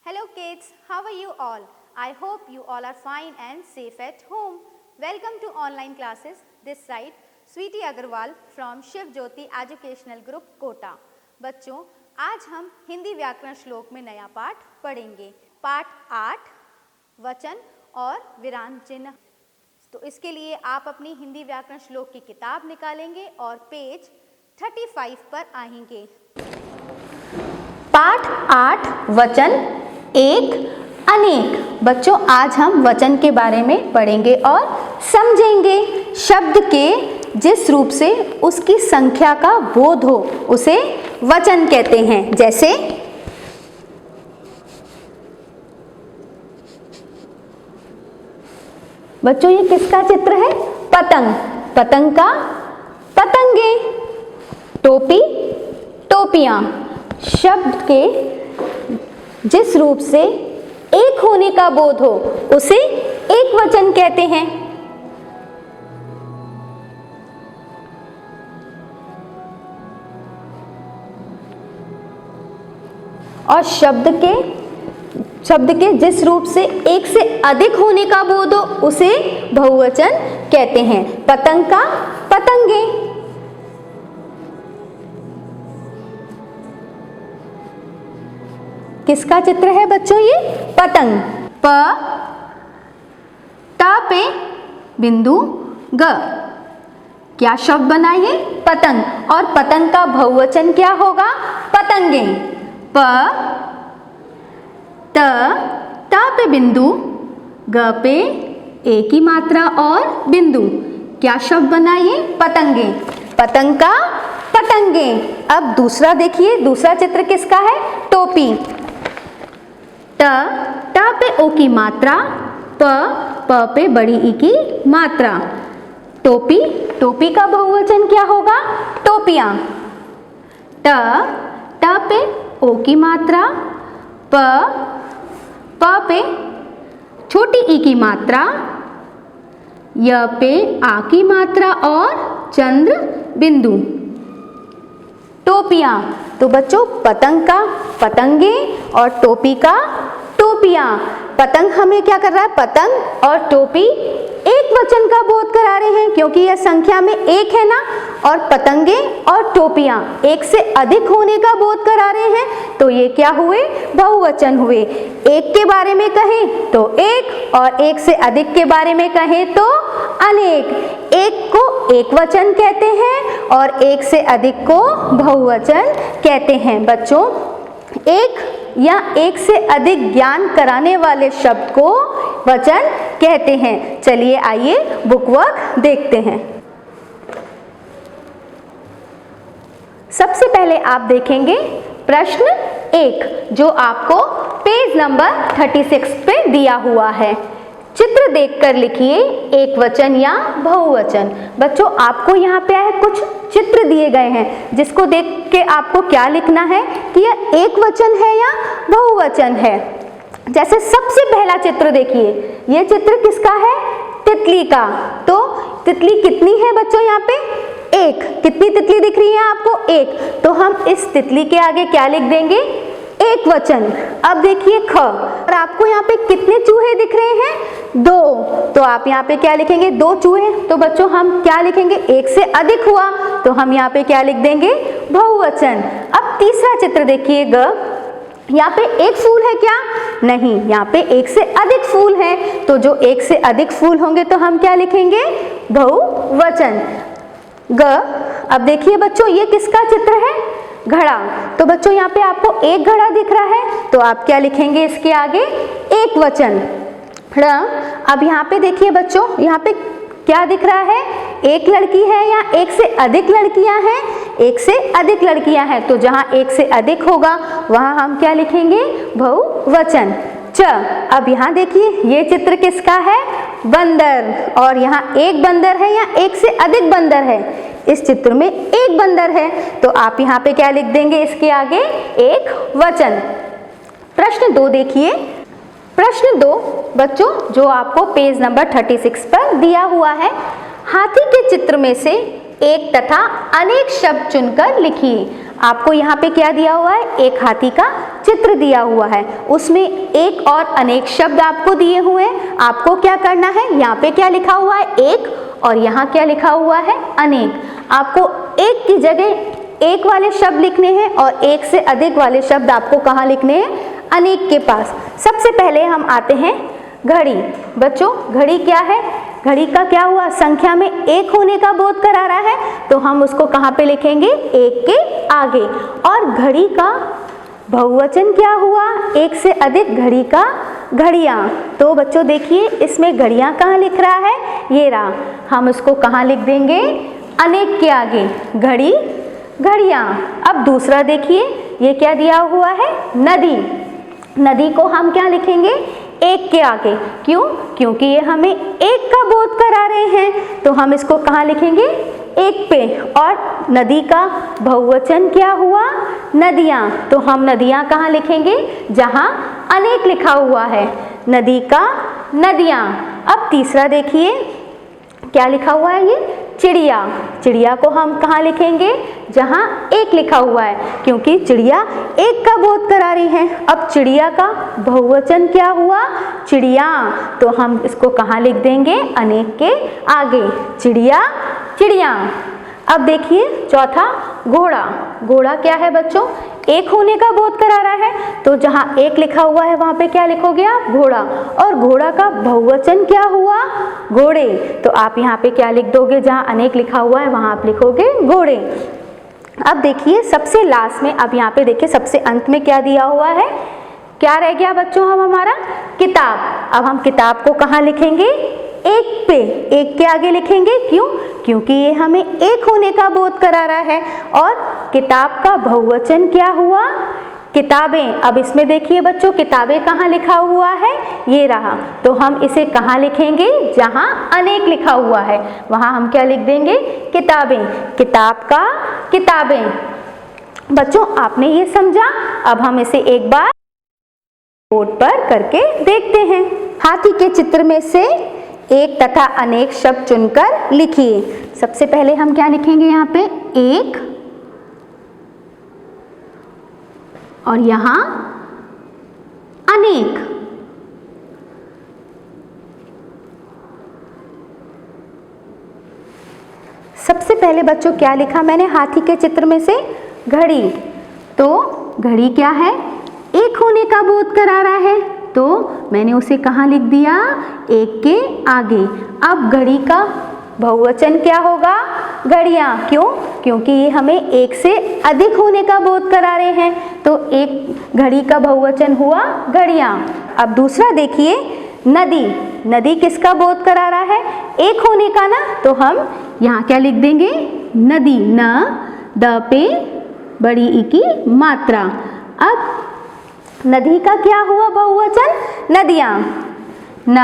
Hello kids, how are you all? I hope you all are fine and safe at home. Welcome to online classes. This side Sweety Agarwal from Shiv Jyoti Educational Group Kota. बच्चों, आज हम हिंदी व्याकरण श्लोक में नया पाठ पढ़ेंगे। पाठ 8 वचन और विराम चिन्ह। तो इसके लिए आप अपनी हिंदी व्याकरण श्लोक की किताब निकालेंगे और पेज 35 पर आएंगे। पाठ 8 वचन एक अनेक। बच्चों, आज हम वचन के बारे में पढ़ेंगे और समझेंगे। शब्द के जिस रूप से उसकी संख्या का बोध हो उसे वचन कहते हैं। जैसे बच्चों, ये किसका चित्र है? पतंग। पतंग का पतंगे। टोपी टोपियां। शब्द के जिस रूप से एक होने का बोध हो उसे एक वचन कहते हैं। और शब्द के जिस रूप से एक से अधिक होने का बोध हो उसे बहुवचन कहते हैं। पतंग का पतंगे। किसका चित्र है बच्चों? ये पतंग। प ता पे बिंदु ग। क्या शब्द बना ये? पतंग। और पतंग का बहुवचन क्या होगा? पतंगे। प त ता पे बिंदु, ग पे एक ही मात्रा और बिंदु। क्या शब्द बना ये? पतंगे। पतंग का पतंगे। अब दूसरा देखिए, दूसरा चित्र किसका है? टोपी। ट पे ओ की मात्रा, प पे बड़ी ई की मात्रा। टोपी। टोपी का बहुवचन क्या होगा? टोपियां। ट पे ओ की मात्रा, प पे छोटी ई की मात्रा, य पे आ की मात्रा और चंद्र बिंदु। टोपियां। तो बच्चों, पतंग का पतंगे और टोपी का टोपियां। पतंग हमें क्या कर रहा है? पतंग और टोपी एक वचन का बोध करा रहे हैं क्योंकि यह संख्या में एक है ना। और पतंगे और टोपियां एक से अधिक होने का बोध करा रहे हैं तो ये क्या हुए? बहुवचन हुए। एक के बारे में कहें तो एक और एक से अधिक के बारे में कहें तो अनेक। एक को एक वचन कहते हैं और एक से अधिक को बहुवचन कहते हैं। बच्चों, एक या एक से अधिक ज्ञान कराने वाले शब्द को वचन कहते हैं। चलिए आइए बुकवर्क देखते हैं। सबसे पहले आप देखेंगे प्रश्न 1 जो आपको पेज नंबर 36 पे दिया हुआ है। चित्र देखकर लिखिए एक वचन या बहुवचन। बच्चों, आपको यहाँ पे आए कुछ चित्र दिए गए हैं जिसको देख के आपको क्या लिखना है कि यह एक वचन है या बहुवचन है। जैसे सबसे पहला चित्र देखिए, यह चित्र किसका है? तितली का। तो तितली कितनी है बच्चों? यहाँ पे एक। कितनी तितली दिख रही है आपको? एक। तो हम इस तितली के आगे क्या लिख देंगे? एक वचन। अब देखिए ख। और आपको यहाँ पे कितने चूहे दिख रहे हैं? 2। तो आप यहाँ पे क्या लिखेंगे? 2 चूहे। तो बच्चों, हम क्या लिखेंगे? एक से अधिक हुआ तो हम यहाँ पे क्या लिख देंगे? बहुवचन। अब तीसरा चित्र देखिए ग। यहाँ पे एक फूल है क्या? नहीं, यहाँ पे एक से अधिक फूल है। तो जो एक से अधिक फूल होंगे तो हम क्या लिखेंगे? बहुवचन। ग। अब देखिए बच्चों, ये किसका चित्र है? घड़ा। तो बच्चों, यहाँ पे आपको एक घड़ा दिख रहा है तो आप क्या लिखेंगे इसके आगे? एक वचन। ड़। अब यहाँ पे देखिए बच्चों, यहाँ पे क्या दिख रहा है? एक लड़की है या एक से अधिक लड़कियां हैं? एक से अधिक लड़कियां हैं। तो जहां एक से अधिक होगा वहां हम क्या लिखेंगे? बहुवचन। च। अब यहाँ देखिए, ये चित्र किसका है? बंदर। और यहाँ एक बंदर है या एक से अधिक बंदर है? इस चित्र में एक बंदर है तो आप यहाँ पे क्या लिख देंगे इसके आगे? एक वचन। प्रश्न 2 देखिए। प्रश्न 2 बच्चों जो आपको पेज नंबर 36 पर दिया हुआ है। हाथी के चित्र में से एक तथा अनेक शब्द चुनकर लिखिए। आपको यहाँ पे क्या दिया हुआ है? एक हाथी का चित्र दिया हुआ है, उसमें एक और अनेक शब्द आपको दिए हुए हैं। आपको क्या करना है, यहाँ पे क्या लिखा हुआ है, एक, और यहाँ क्या लिखा हुआ है, अनेक। आपको एक की जगह एक वाले शब्द लिखने हैं और एक से अधिक वाले शब्द आपको कहाँ लिखने हैं, अनेक के पास। सबसे पहले हम आते हैं घड़ी। बच्चों, घड़ी क्या है, घड़ी का क्या हुआ, संख्या में एक होने का बोध करा रहा है, तो हम उसको कहाँ पे लिखेंगे, एक के आगे। और घड़ी का बहुवचन क्या हुआ, एक से अधिक घड़ी का घड़ियाँ। तो बच्चों देखिए, इसमें घड़ियाँ कहाँ लिख रहा है, ये रहा, हम उसको कहाँ लिख देंगे, अनेक के आगे, घड़ी घड़ियाँ। अब दूसरा देखिए, ये क्या दिया हुआ है, नदी। नदी को हम क्या लिखेंगे, एक के आगे। क्यों, क्योंकि ये हमें एक का बोध करा रहे हैं, तो हम इसको कहाँ लिखेंगे, एक पे। और नदी का बहुवचन क्या हुआ, नदियाँ, तो हम नदियाँ कहाँ लिखेंगे, जहाँ अनेक लिखा हुआ है, नदी का नदियाँ। अब तीसरा देखिए, क्या लिखा हुआ है, ये चिड़िया। चिड़िया को हम कहाँ लिखेंगे, जहाँ एक लिखा हुआ है, क्योंकि चिड़िया एक का बोध करा रही है। अब चिड़िया का बहुवचन क्या हुआ, चिड़िया, तो हम इसको कहाँ लिख देंगे, अनेक के आगे, चिड़िया चिड़िया। अब देखिए चौथा, घोड़ा। घोड़ा क्या है बच्चों, एक होने का बोध करा रहा है, तो जहाँ एक लिखा हुआ है वहाँ पे क्या लिखोगे आप, घोड़ा। और घोड़ा का बहुवचन क्या हुआ, घोड़े, तो आप यहाँ पे क्या लिख दोगे, जहाँ अनेक लिखा हुआ है वहाँ आप लिखोगे घोड़े। अब देखिए सबसे लास्ट में, अब यहाँ पे देखिए सबसे अंत में क्या दिया हुआ है, क्या रह गया बच्चों, हम हमारा किताब। अब हम किताब को कहाँ लिखेंगे, एक पे, एक के आगे लिखेंगे। क्यों, क्योंकि ये हमें एक होने का बोध करा रहा है। और किताब का बहुवचन क्या हुआ, किताबें। अब इसमें देखिए बच्चों, किताबें कहाँ लिखा हुआ है, ये रहा, तो हम इसे कहाँ लिखेंगे, जहाँ अनेक लिखा हुआ है वहाँ हम क्या लिख देंगे, किताबें। किताब का किताबें। बच्चों आपने ये समझा। अब हम इसे एक बार बोर्ड पर करके देखते हैं। हाथी के चित्र में से एक तथा अनेक शब्द चुनकर लिखिए। सबसे पहले हम क्या लिखेंगे, यहाँ पे एक, और यहाँ अनेक। सबसे पहले बच्चों क्या लिखा मैंने, हाथी के चित्र में से घड़ी। तो घड़ी क्या है, एक होने का बोध करा रहा है, तो मैंने उसे कहाँ लिख दिया, एक के आगे। अब घड़ी का बहुवचन क्या होगा, घड़ियाँ। क्यों, क्योंकि ये हमें एक से अधिक होने का बोध करा रहे हैं, तो एक घड़ी का बहुवचन हुआ घड़ियाँ। अब दूसरा देखिए, नदी। नदी किसका बोध करा रहा है, एक होने का ना, तो हम यहाँ क्या लिख देंगे, नदी, न द पे बड़ी ई की मात्रा। अब नदी का क्या हुआ बहुवचन, नदियाँ। न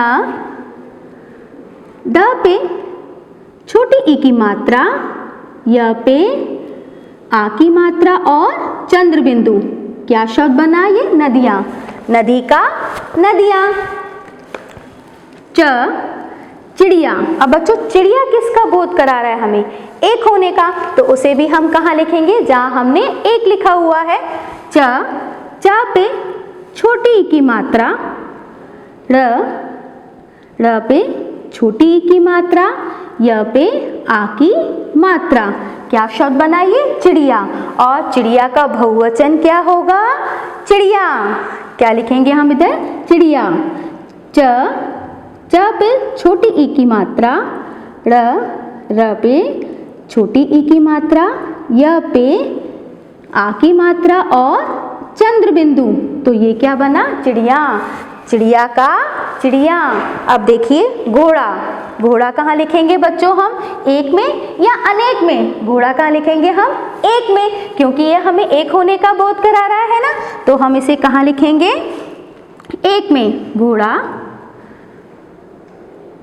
द पे छोटी ई की मात्रा, य पे आ की मात्रा और चंद्र बिंदु, क्या शब्द बना ये, नदियाँ। नदी का नदियाँ। च चिड़िया। अब बच्चों चिड़िया किसका बोध करा रहा है हमें, एक होने का, तो उसे भी हम कहाँ लिखेंगे, जहाँ हमने एक लिखा हुआ है। च पे छोटी ई की मात्रा, र पे छोटी ई की मात्रा, य पे आ की मात्रा, क्या शब्द बनाइए, चिड़िया। और चिड़िया का बहुवचन क्या होगा, चिड़िया। क्या लिखेंगे हम इधर, चिड़िया। च पे छोटी ई की मात्रा, र पे छोटी ई की मात्रा, य पे आ की मात्रा और चंद्र बिंदु, तो ये क्या बना, चिड़िया। चिड़िया का चिड़िया। अब देखिए घोड़ा। घोड़ा कहाँ लिखेंगे बच्चों हम, एक में या अनेक में, घोड़ा कहाँ लिखेंगे हम, एक में, क्योंकि ये हमें एक होने का बोध करा रहा है ना, तो हम इसे कहाँ लिखेंगे, एक में, घोड़ा।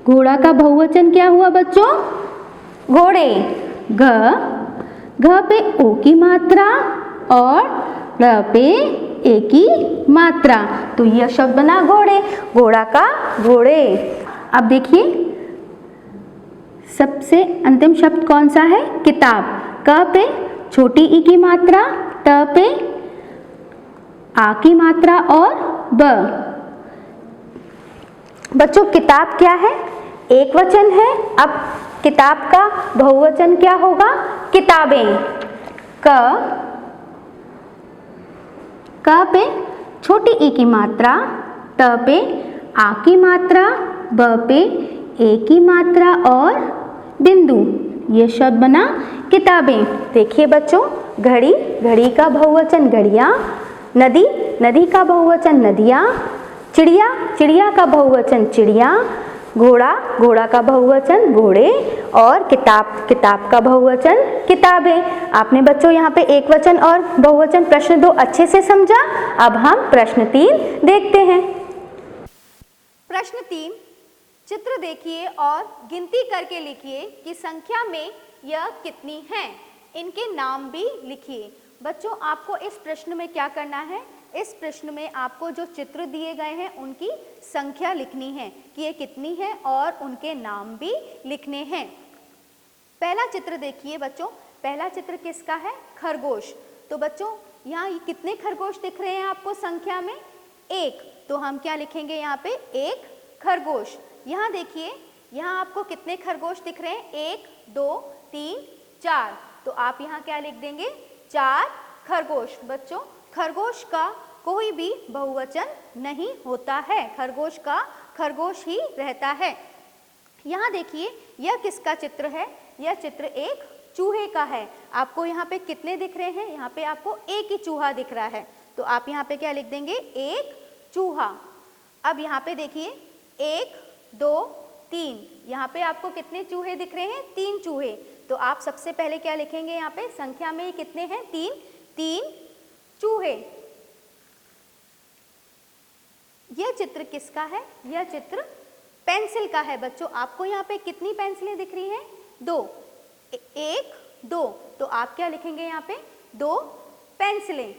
घोड़ा का बहुवचन क्या हुआ बच्चों, घोड़े। घ पे ओ की मात्रा और र पे ए की मात्रा, तो यह शब्द बना घोड़े। घोड़ा का घोड़े। अब देखिए सबसे अंतिम शब्द कौन सा है, किताब। क पे छोटी ई की मात्रा, त पे आ की मात्रा और ब। बच्चों किताब क्या है? एक वचन है। अब किताब का बहुवचन क्या होगा? किताबें। क पे छोटी ई की मात्रा, त पे आ की मात्रा, ब पे ए की मात्रा और बिंदु, ये शब्द बना किताबें। देखिए बच्चों, घड़ी, घड़ी का बहुवचन घड़ियाँ, नदी, नदी का बहुवचन नदियाँ, चिड़िया, चिड़िया का बहुवचन चिड़िया, घोड़ा, घोड़ा का बहुवचन घोड़े और किताब, किताब का बहुवचन किताबें। आपने बच्चों यहाँ पे एक वचन और बहुवचन प्रश्न 2 अच्छे से समझा। अब हम प्रश्न 3 देखते हैं। प्रश्न 3, चित्र देखिए और गिनती करके लिखिए कि संख्या में यह कितनी हैं। इनके नाम भी लिखिए। बच्चों आपको इस प्रश्न में क्या करना है? इस प्रश्न में आपको जो चित्र दिए गए हैं उनकी संख्या लिखनी है कि ये कितनी है और उनके नाम भी लिखने हैं। पहला चित्र देखिए बच्चों, पहला चित्र किसका है? खरगोश। तो बच्चों यहाँ कितने खरगोश दिख रहे हैं आपको संख्या में? 1। तो हम क्या लिखेंगे यहाँ पे? 1 खरगोश। यहाँ देखिए, यहाँ आपको कितने खरगोश दिख रहे हैं? 1, 2, 3, 4। तो आप यहाँ क्या लिख देंगे? 4 खरगोश। बच्चों खरगोश का कोई भी बहुवचन नहीं होता है, खरगोश का खरगोश ही रहता है। यहाँ देखिए, यह किसका चित्र है? यह चित्र एक चूहे का है। आपको यहाँ पे कितने दिख रहे हैं? यहाँ पे आपको एक ही चूहा दिख रहा है। तो आप यहाँ पे क्या लिख देंगे? 1 चूहा। अब यहाँ पे देखिए 1, 2, 3, यहाँ पे आपको कितने चूहे दिख रहे हैं? 3 चूहे। तो आप सबसे पहले क्या लिखेंगे? यहाँ पे संख्या में कितने हैं? 3 चूहे। यह चित्र किसका है? यह चित्र पेंसिल का है। बच्चों आपको यहाँ पे कितनी पेंसिलें दिख रही हैं? 2, 1, 2। तो आप क्या लिखेंगे यहाँ पे? 2 पेंसिलें।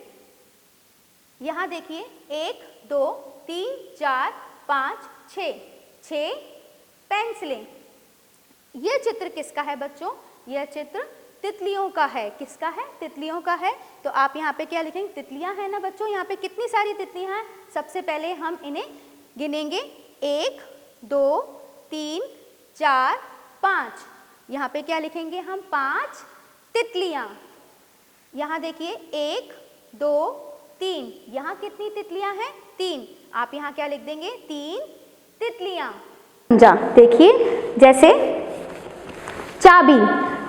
यहाँ देखिए 1, 2, 3, 4, 5, 6 पेंसिलें। यह चित्र किसका है बच्चों? यह चित्र तितलियों का है। किसका है? तितलियों का है। तो आप यहाँ पे क्या लिखेंगे? तितलियां हैं ना बच्चों, यहाँ पे कितनी सारी तितलियां हैं? सबसे पहले हम इन्हें गिनेंगे। 1, 2, 3, 4, 5। यहाँ पे क्या लिखेंगे हम? 5 तितलियां। यहाँ देखिए 1, 2, 3। यहाँ कितनी तितलियां हैं? 3। आप यहाँ क्या लिख देंगे? 3 तितलियां। देखिए जैसे चाबी,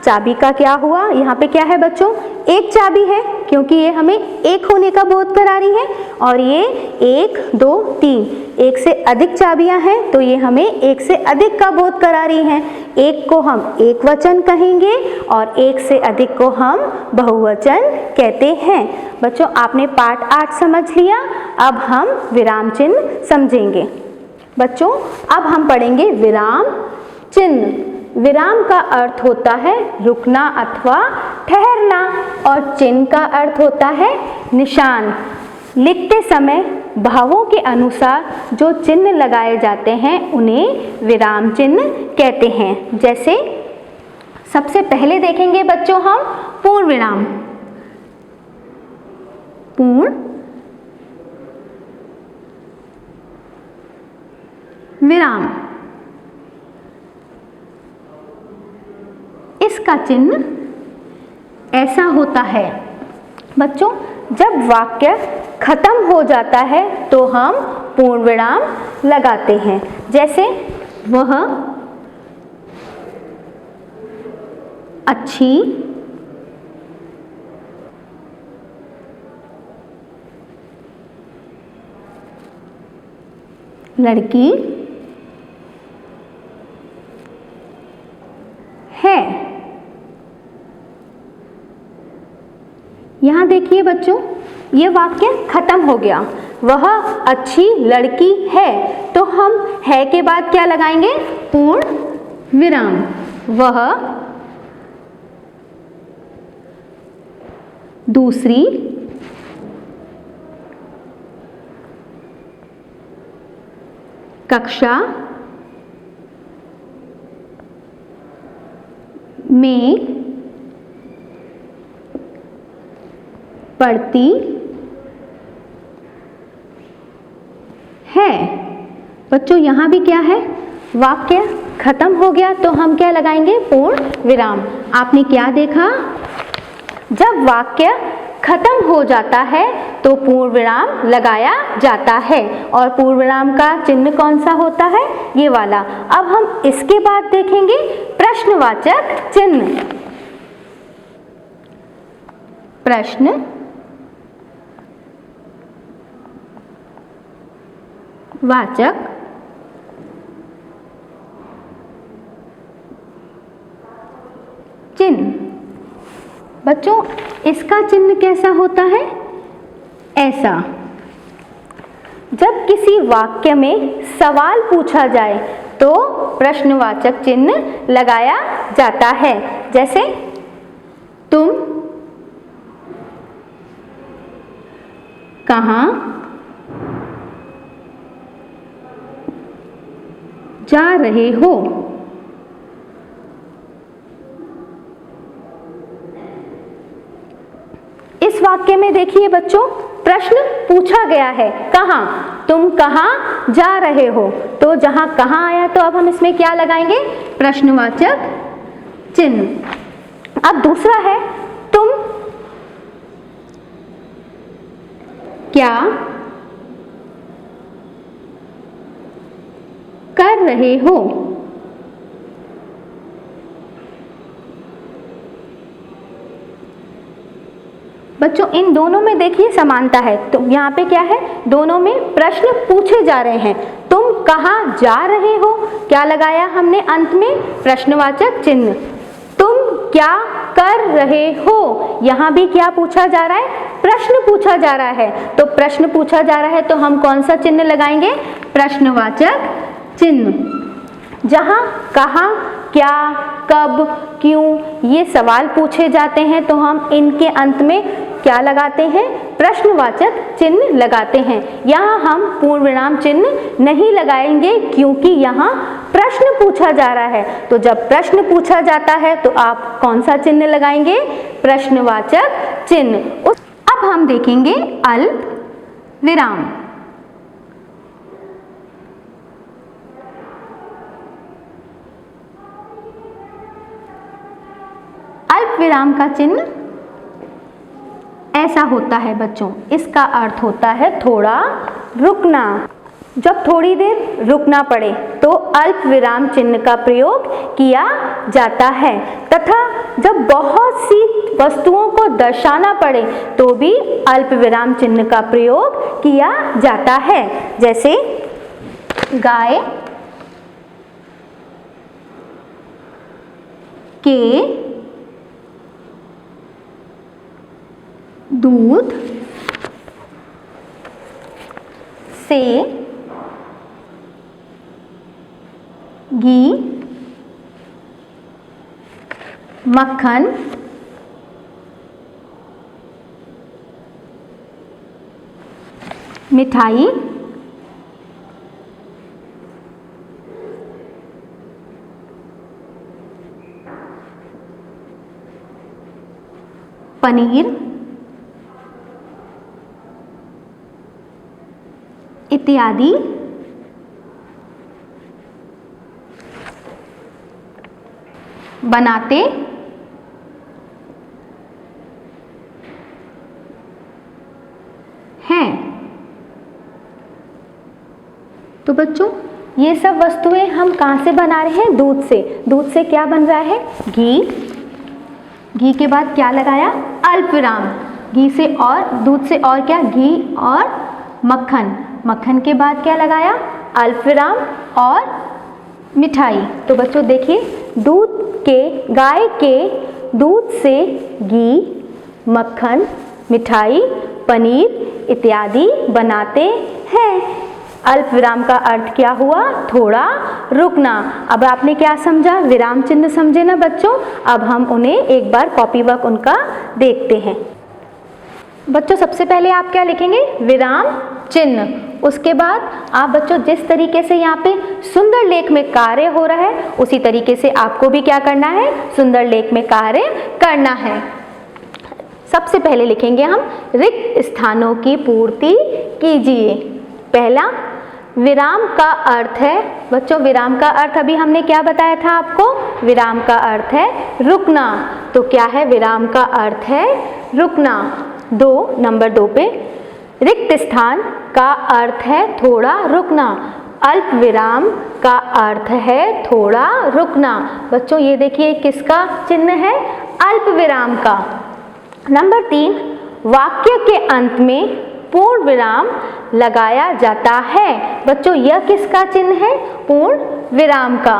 चाबी का क्या हुआ? यहाँ पे क्या है बच्चों? एक चाबी है, क्योंकि ये हमें एक होने का बोध करा रही है। और ये 1, 2, 3, एक से अधिक चाबियां हैं तो ये हमें एक से अधिक का बोध करा रही हैं। एक को हम एक वचन कहेंगे और एक से अधिक को हम बहुवचन कहते हैं। बच्चों आपने पाठ 8 समझ लिया। अब हम विराम चिन्ह समझेंगे। बच्चों अब हम पढ़ेंगे विराम चिन्ह। विराम का अर्थ होता है रुकना अथवा ठहरना और चिन्ह का अर्थ होता है निशान। लिखते समय भावों के अनुसार जो चिन्ह लगाए जाते हैं उन्हें विराम चिन्ह कहते हैं। जैसे सबसे पहले देखेंगे बच्चों हम पूर्ण विराम। पूर्ण विराम, इसका चिन्ह ऐसा होता है। बच्चों जब वाक्य खत्म हो जाता है तो हम पूर्ण विराम लगाते हैं। जैसे वह अच्छी लड़की है। यहाँ देखिए बच्चों, ये वाक्य खत्म हो गया। वह अच्छी लड़की है, तो हम है के बाद क्या लगाएंगे? पूर्ण विराम। वह दूसरी कक्षा में पढ़ती है। बच्चों यहाँ भी क्या है, वाक्य खत्म हो गया तो हम क्या लगाएंगे, पूर्ण विराम। आपने क्या देखा, जब वाक्य खत्म हो जाता है तो पूर्ण विराम लगाया जाता है, और पूर्ण विराम का चिन्ह कौन सा होता है, ये वाला। अब हम इसके बाद देखेंगे प्रश्नवाचक चिन्ह। प्रश्न वाचक चिन्ह। बच्चों इसका चिन्ह कैसा होता है, ऐसा। जब किसी वाक्य में सवाल पूछा जाए तो प्रश्नवाचक चिन्ह लगाया जाता है। जैसे तुम कहाँ जा रहे हो। इस वाक्य में देखिए बच्चों, प्रश्न पूछा गया है, कहाँ, तुम कहाँ जा रहे हो। तो जहां कहाँ आया तो अब हम इसमें क्या लगाएंगे, प्रश्नवाचक चिन्ह। अब दूसरा है तुम क्या कर रहे हो। बच्चों इन दोनों में देखिए समानता है। तो यहाँ पे क्या है, दोनों में प्रश्न पूछे जा रहे हैं। तुम कहाँ जा रहे हो, क्या लगाया हमने अंत में, प्रश्नवाचक चिन्ह। तुम क्या कर रहे हो, यहाँ भी क्या पूछा जा रहा है, प्रश्न पूछा जा रहा है। तो प्रश्न पूछा जा रहा है तो हम कौन सा चिन्ह लगाएंगे, प्रश्नवाचक चिन्ह। जहाँ कहाँ, क्या, कब, क्यों ये सवाल पूछे जाते हैं तो हम इनके अंत में क्या लगाते हैं, प्रश्नवाचक चिन्ह लगाते हैं। यहाँ हम पूर्ण विराम चिन्ह नहीं लगाएंगे क्योंकि यहाँ प्रश्न पूछा जा रहा है। तो जब प्रश्न पूछा जाता है तो आप कौन सा चिन्ह लगाएंगे, प्रश्नवाचक चिन्ह। अब हम देखेंगे अल्प विराम। अल्प विराम का चिन्ह ऐसा होता है बच्चों, इसका अर्थ होता है थोड़ा रुकना। जब थोड़ी देर रुकना पड़े तो अल्प विराम चिन्ह का प्रयोग किया जाता है, तथा जब बहुत सी वस्तुओं को दर्शाना पड़े तो भी अल्प विराम चिन्ह का प्रयोग किया जाता है। जैसे गाय के दूध से घी, मक्खन, मिठाई, पनीर इत्यादि बनाते हैं। तो बच्चों ये सब वस्तुएं हम कहाँ से बना रहे हैं, दूध से। दूध से क्या बन रहा है, घी। घी के बाद क्या लगाया, अल्प विराम। घी से और दूध से और क्या, घी और मक्खन। मक्खन के बाद क्या लगाया, अल्प विराम और मिठाई। तो बच्चों देखिए, गाय के दूध से घी, मक्खन, मिठाई, पनीर इत्यादि बनाते हैं। अल्प विराम का अर्थ क्या हुआ, थोड़ा रुकना। अब आपने क्या समझा, विराम चिन्ह समझे ना बच्चों। अब हम उन्हें एक बार कॉपी वर्क उनका देखते हैं। बच्चों सबसे पहले आप क्या लिखेंगे, विराम चिन्ह। उसके बाद आप बच्चों जिस तरीके से यहाँ पे सुंदर लेख में कार्य हो रहा है उसी तरीके से आपको भी क्या करना है, सुंदर लेख में कार्य करना है। सबसे पहले लिखेंगे हम, रिक्त स्थानों की पूर्ति कीजिए। पहला, विराम का अर्थ है, बच्चों विराम का अर्थ अभी हमने क्या बताया था आपको, विराम का अर्थ है रुकना। तो क्या है, विराम का अर्थ है रुकना। नंबर 2 पे रिक्त स्थान का अर्थ है थोड़ा रुकना। अल्प विराम का अर्थ है थोड़ा रुकना। बच्चों ये देखिए किसका चिन्ह है, अल्प विराम का। नंबर 3 वाक्य के अंत में पूर्ण विराम लगाया जाता है। बच्चों यह किसका चिन्ह है, पूर्ण विराम का।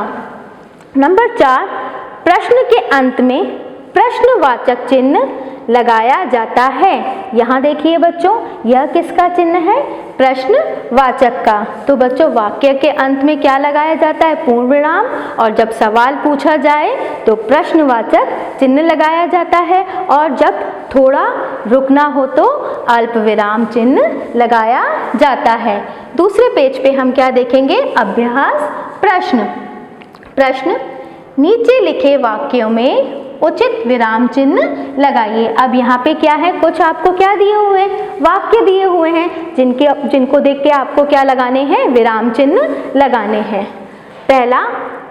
नंबर 4 प्रश्न के अंत में प्रश्नवाचक चिन्ह लगाया जाता है। यहाँ देखिए बच्चों यह किसका चिन्ह है, प्रश्नवाचक का। तो बच्चों वाक्य के अंत में क्या लगाया जाता है, पूर्ण विराम, और जब सवाल पूछा जाए तो प्रश्नवाचक चिन्ह लगाया जाता है, और जब थोड़ा रुकना हो तो अल्प विराम चिन्ह लगाया जाता है। दूसरे पेज पे हम क्या देखेंगे, अभ्यास प्रश्न नीचे लिखे वाक्यों में उचित विराम चिन्ह लगाइए। अब यहाँ पे क्या है, कुछ आपको क्या दिए हुए, वाक्य दिए हुए हैं जिनको देख के आपको क्या लगाने हैं, विराम चिन्ह लगाने हैं। पहला,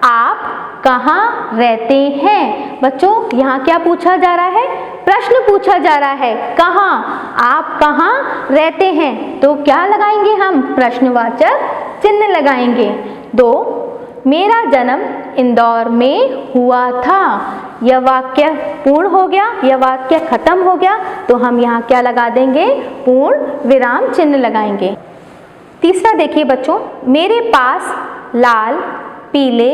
आप कहाँ रहते हैं। बच्चों यहाँ क्या पूछा जा रहा है, प्रश्न पूछा जा रहा है, कहाँ, आप कहाँ रहते हैं, तो क्या लगाएंगे हम, प्रश्नवाचक चिन्ह लगाएंगे। 2, मेरा जन्म इंदौर में हुआ था। यह वाक्य पूर्ण हो गया, यह वाक्य खत्म हो गया, तो हम यहाँ क्या लगा देंगे, पूर्ण विराम चिन्ह लगाएंगे। तीसरा देखिए बच्चों, मेरे पास लाल, पीले,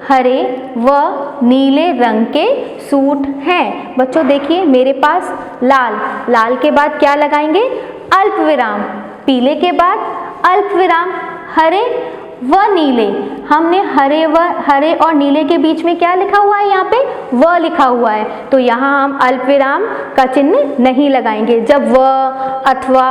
हरे व नीले रंग के सूट हैं। बच्चों देखिए मेरे पास लाल के बाद क्या लगाएंगे, अल्प विराम, पीले के बाद अल्प विराम, हरे व नीले। हमने हरे और नीले के बीच में क्या लिखा हुआ है, यहाँ पे व लिखा हुआ है, तो यहाँ हम अल्प विराम का चिन्ह नहीं लगाएंगे। जब व, अथवा,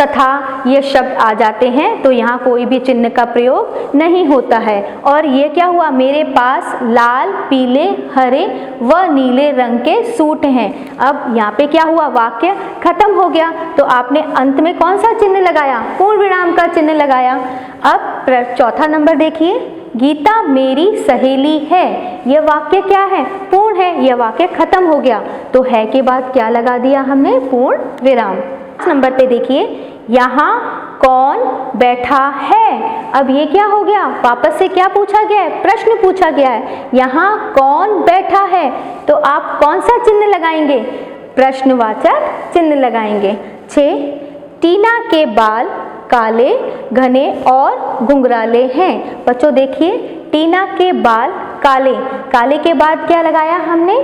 तथा ये शब्द आ जाते हैं तो यहाँ कोई भी चिन्ह का प्रयोग नहीं होता है। और ये क्या हुआ, मेरे पास लाल, पीले, हरे व नीले रंग के सूट हैं। अब यहाँ पे क्या हुआ, वाक्य खत्म हो गया, तो आपने अंत में कौन सा चिन्ह लगाया, पूर्ण विराम का चिन्ह लगाया। अब चौथा नंबर देखिए, गीता मेरी सहेली है। यह वाक्य क्या है, पूर्ण है, यह वाक्य खत्म हो गया, तो है के बाद क्या लगा दिया हमने, पूर्ण विराम। नंबर पे देखिए, यहाँ कौन बैठा है। अब ये क्या हो गया, वापस से क्या पूछा गया है, प्रश्न पूछा गया है, यहाँ कौन बैठा है, तो आप कौन सा चिन्ह लगाएंगे, प्रश्नवाचक चिन्ह लगाएंगे। 6, टीना के बाल काले, घने और घुंघराले हैं। बच्चों देखिए टीना के बाल काले के बाद क्या लगाया हमने,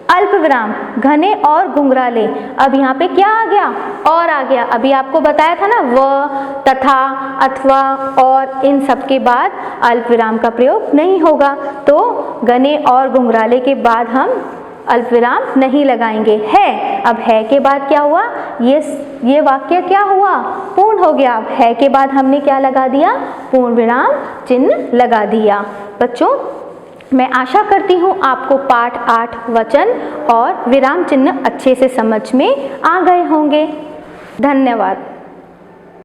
अल्प विराम, घने और घुंघराले। अब यहाँ पे क्या आ गया, और आ गया। अभी आपको बताया था ना, व, तथा, अथवा, और इन सब के बाद अल्प विराम का प्रयोग नहीं होगा, तो घने और घुंघराले के बाद हम अल्प विराम नहीं लगाएंगे। है, अब है के बाद क्या हुआ, ये वाक्य क्या हुआ, पूर्ण हो गया। अब है के बाद हमने क्या लगा दिया, पूर्ण विराम चिन्ह लगा दिया। बच्चों मैं आशा करती हूँ आपको पाठ 8 वचन और विराम चिन्ह अच्छे से समझ में आ गए होंगे। धन्यवाद।